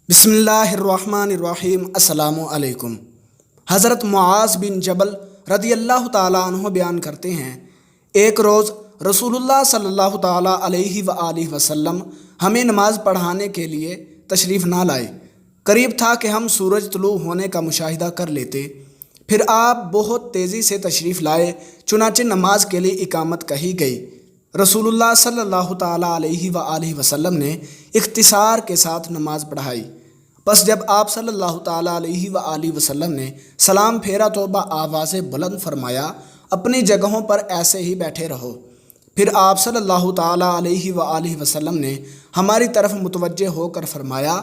بسم اللہ الرحمن الرحیم۔ السلام علیکم۔ حضرت معاذ بن جبل رضی اللہ تعالیٰ عنہ بیان کرتے ہیں، ایک روز رسول اللہ صلی اللہ تعالیٰ علیہ وآلہ وسلم ہمیں نماز پڑھانے کے لیے تشریف نہ لائے۔ قریب تھا کہ ہم سورج طلوع ہونے کا مشاہدہ کر لیتے، پھر آپ بہت تیزی سے تشریف لائے، چنانچہ نماز کے لیے اقامت کہی گئی۔ رسول اللہ صلی اللہ تعالیٰ علیہ وآلہ وسلم نے اختصار کے ساتھ نماز پڑھائی۔ بس جب آپ صلی اللہ تعالیٰ علیہ وآلہ وسلم نے سلام پھیرا تو آواز بلند فرمایا، اپنی جگہوں پر ایسے ہی بیٹھے رہو۔ پھر آپ صلی اللہ تعالیٰ علیہ وآلہ وسلم نے ہماری طرف متوجہ ہو کر فرمایا،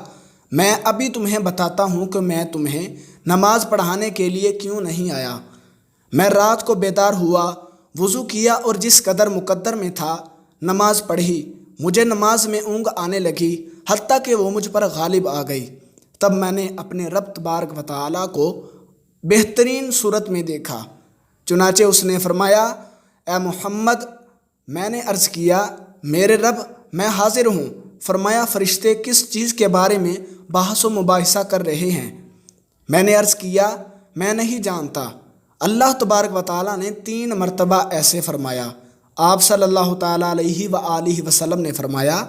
میں ابھی تمہیں بتاتا ہوں کہ میں تمہیں نماز پڑھانے کے لیے کیوں نہیں آیا۔ میں رات کو بیدار ہوا، وضو کیا اور جس قدر مقدر میں تھا نماز پڑھی۔ مجھے نماز میں اونگ آنے لگی، حتیٰ کہ وہ مجھ پر غالب آ گئی۔ تب میں نے اپنے رب تبارک و تعالیٰ کو بہترین صورت میں دیکھا۔ چنانچہ اس نے فرمایا، اے محمد۔ میں نے عرض کیا، میرے رب، میں حاضر ہوں۔ فرمایا، فرشتے کس چیز کے بارے میں بحث و مباحثہ کر رہے ہیں؟ میں نے عرض کیا، میں نہیں جانتا۔ اللہ تبارک و تعالیٰ نے 3 مرتبہ ایسے فرمایا۔ آپ صلی اللہ تعالیٰ علیہ وآلہ وسلم نے فرمایا،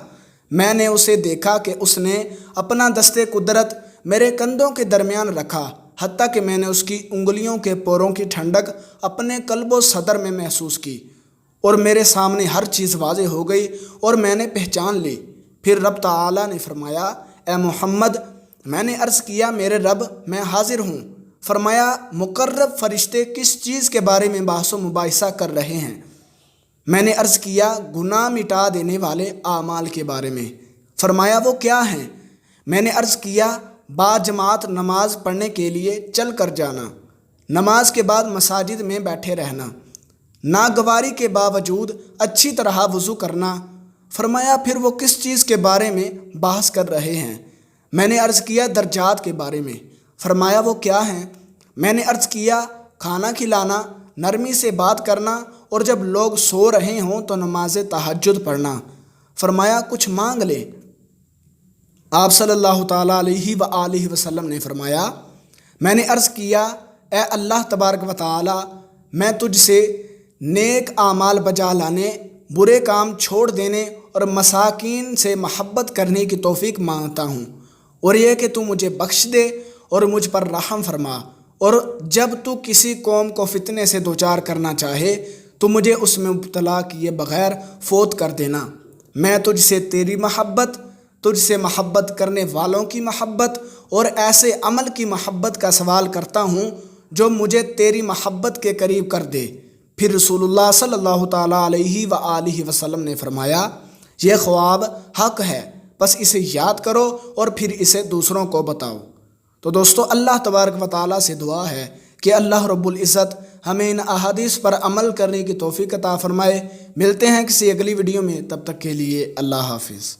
میں نے اسے دیکھا کہ اس نے اپنا دست قدرت میرے کندھوں کے درمیان رکھا، حتیٰ کہ میں نے اس کی انگلیوں کے پوروں کی ٹھنڈک اپنے قلب و صدر میں محسوس کی، اور میرے سامنے ہر چیز واضح ہو گئی اور میں نے پہچان لی۔ پھر رب تعالیٰ نے فرمایا، اے محمد۔ میں نے عرض کیا، میرے رب، میں حاضر ہوں۔ فرمایا، مقرب فرشتے کس چیز کے بارے میں بحث و مباحثہ کر رہے ہیں؟ میں نے عرض کیا، گناہ مٹا دینے والے اعمال کے بارے میں۔ فرمایا، وہ کیا ہیں؟ میں نے عرض کیا، باجماعت نماز پڑھنے کے لیے چل کر جانا، نماز کے بعد مساجد میں بیٹھے رہنا، ناگواری کے باوجود اچھی طرح وضو کرنا۔ فرمایا، پھر وہ کس چیز کے بارے میں بحث کر رہے ہیں؟ میں نے عرض کیا، درجات کے بارے میں۔ فرمایا، وہ کیا ہیں؟ میں نے عرض کیا، کھانا کھلانا، نرمی سے بات کرنا، اور جب لوگ سو رہے ہوں تو نماز تہجد پڑھنا۔ فرمایا، کچھ مانگ لے۔ آپ صلی اللہ تعالیٰ علیہ وآلہ وسلم نے فرمایا، میں نے عرض کیا، اے اللہ تبارک و تعالیٰ، میں تجھ سے نیک اعمال بجا لانے، برے کام چھوڑ دینے اور مساکین سے محبت کرنے کی توفیق مانگتا ہوں، اور یہ کہ تو مجھے بخش دے اور مجھ پر رحم فرما، اور جب تو کسی قوم کو فتنے سے دوچار کرنا چاہے تو مجھے اس میں مبتلا کیے بغیر فوت کر دینا۔ میں تجھ سے تیری محبت، تجھ سے محبت کرنے والوں کی محبت اور ایسے عمل کی محبت کا سوال کرتا ہوں جو مجھے تیری محبت کے قریب کر دے۔ پھر رسول اللہ صلی اللہ تعالیٰ علیہ وآلہ وسلم نے فرمایا، یہ خواب حق ہے، بس اسے یاد کرو اور پھر اسے دوسروں کو بتاؤ۔ تو دوستو، اللہ تبارک و تعالیٰ سے دعا ہے کہ اللہ رب العزت ہمیں ان احادیث پر عمل کرنے کی توفیق عطا فرمائے۔ ملتے ہیں کسی اگلی ویڈیو میں، تب تک کے لیے اللہ حافظ۔